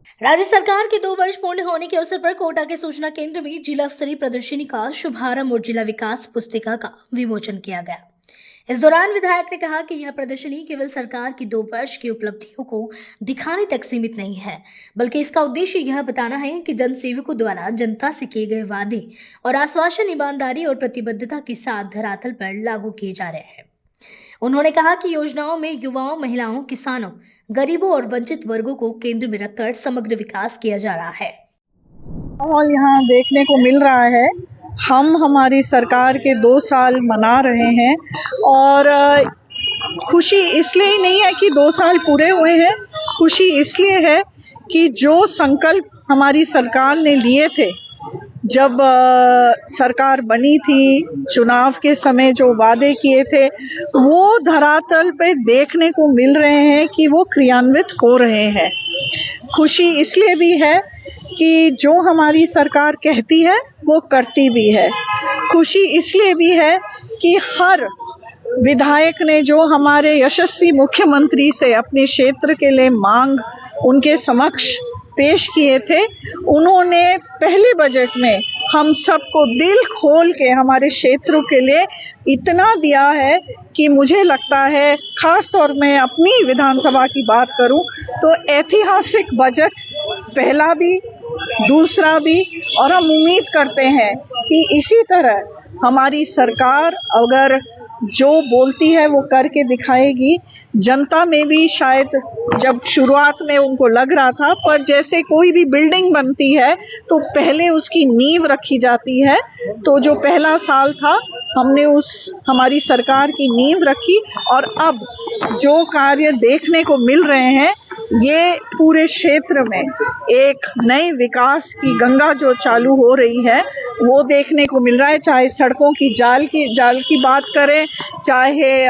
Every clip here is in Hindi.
राज्य सरकार के 2 वर्ष पूर्ण होने के अवसर पर कोटा के सूचना केंद्र में जिला स्तरीय प्रदर्शनी का शुभारंभ और जिला विकास पुस्तिका का विमोचन किया गया। इस दौरान विधायक ने कहा कि यह प्रदर्शनी केवल सरकार की 2 वर्ष की उपलब्धियों को दिखाने तक सीमित नहीं है, बल्कि इसका उद्देश्य यह बताना है कि जनसेवकों द्वारा जनता से किए गए वादे और आश्वासन ईमानदारी और प्रतिबद्धता के साथ धरातल पर लागू किए जा रहे हैं। उन्होंने कहा कि योजनाओं में युवाओं, महिलाओं, किसानों, गरीबों और वंचित वर्गों को केंद्र में रखकर समग्र विकास किया जा रहा है। और यहाँ देखने को मिल रहा है, हम हमारी सरकार के 2 साल मना रहे हैं और खुशी इसलिए ही नहीं है कि 2 साल पूरे हुए हैं, खुशी इसलिए है कि जो संकल्प हमारी सरकार ने लिए थे जब सरकार बनी थी, चुनाव के समय जो वादे किए थे वो धरातल पे देखने को मिल रहे हैं कि वो क्रियान्वित हो रहे हैं। खुशी इसलिए भी है कि जो हमारी सरकार कहती है वो करती भी है। खुशी इसलिए भी है कि हर विधायक ने जो हमारे यशस्वी मुख्यमंत्री से अपने क्षेत्र के लिए मांग उनके समक्ष पेश किए थे, उन्होंने पहले बजट में हम सबको दिल खोल के हमारे क्षेत्रों के लिए इतना दिया है कि मुझे लगता है, खास तौर में अपनी विधानसभा की बात करूं तो ऐतिहासिक बजट पहला भी, दूसरा भी, और हम उम्मीद करते हैं कि इसी तरह हमारी सरकार अगर जो बोलती है वो करके दिखाएगी। जनता में भी शायद जब शुरुआत में उनको लग रहा था, पर जैसे कोई भी बिल्डिंग बनती है तो पहले उसकी नींव रखी जाती है, तो जो पहला साल था हमने हमारी सरकार की नींव रखी और अब जो कार्य देखने को मिल रहे हैं ये पूरे क्षेत्र में एक नए विकास की गंगा जो चालू हो रही है वो देखने को मिल रहा है। चाहे सड़कों की जाल की बात करें, चाहे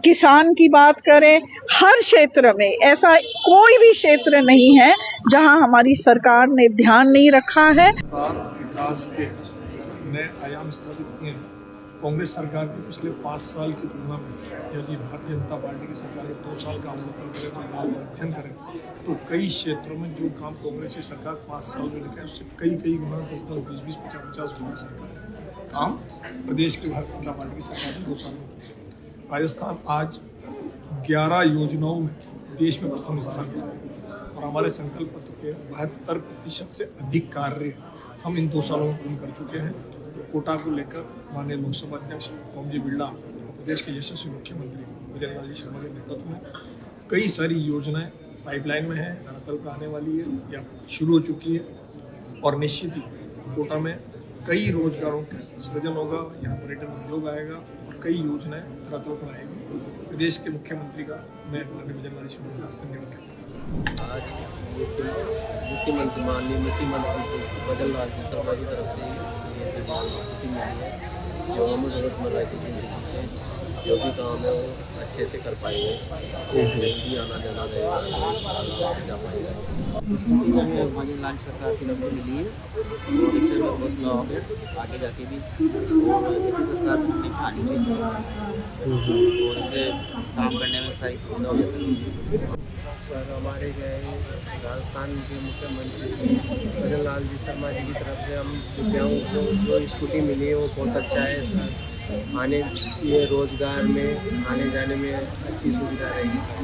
किसान की बात करें, हर क्षेत्र में ऐसा कोई भी क्षेत्र नहीं है जहां हमारी सरकार ने ध्यान नहीं रखा है। विकास के नए आयाम स्थापित किए हैं। कांग्रेस सरकार के पिछले 5 साल की तुलना में यदि भारतीय जनता पार्टी की सरकार 2 साल का अवलोकन करे तो अध्ययन करें तो कई क्षेत्रों में जो काम कांग्रेस की सरकार 5 साल में लिखा है उससे कई गुना 10, 20, 50 गुना सरकार काम प्रदेश की भारतीय जनता पार्टी की सरकार ने 2 साल में किया। राजस्थान आज 11 योजनाओं में देश में प्रथम स्थान पर है और हमारे संकल्प पत्र के 72% से अधिक कार्य हम इन 2 सालों में पूर्ण कर चुके हैं। कोटा को लेकर माननीय लोकसभा अध्यक्ष ओम जी बिरला, प्रदेश के यशस्वी मुख्यमंत्री विजय लाल जी शर्मा के नेतृत्व में कई सारी योजनाएं पाइपलाइन में हैं, धरातल पर आने वाली है या शुरू हो चुकी है और निश्चित ही कोटा में कई रोजगारों का सृजन होगा, यहाँ पर्यटन उद्योग आएगा और कई योजनाएं धरातल पर आएगी। प्रदेश के मुख्यमंत्री का मैं माननीय विजय लाल जी शर्मा का धन्यवाद करता हूँ। आज माननीय मुख्यमंत्री विजय लाल जी शर्मा की तरफ से स्थिति मिली है जो हम जरूरतमंद की जिंदगी में जो भी काम है वो अच्छे से कर पाएंगे, कहीं भी आना जाना जा पाएगा। स्थिति हमें विजय लाल सरकार की तरफ से मिली है और इससे बहुत लाभ है आगे जाके भी, और ऐसी सरकार आनी चाहिए और इसे काम करने में सारी सुविधा हो जाती है। सर, हमारे गए राजस्थान के मुख्यमंत्री विजय लाल जी शर्मा जी की तरफ से हम दिव्यांगों को जो स्कूटी मिली है वो बहुत अच्छा है सर। आने ये रोजगार में आने जाने में अच्छी सुविधा रहेगी सर।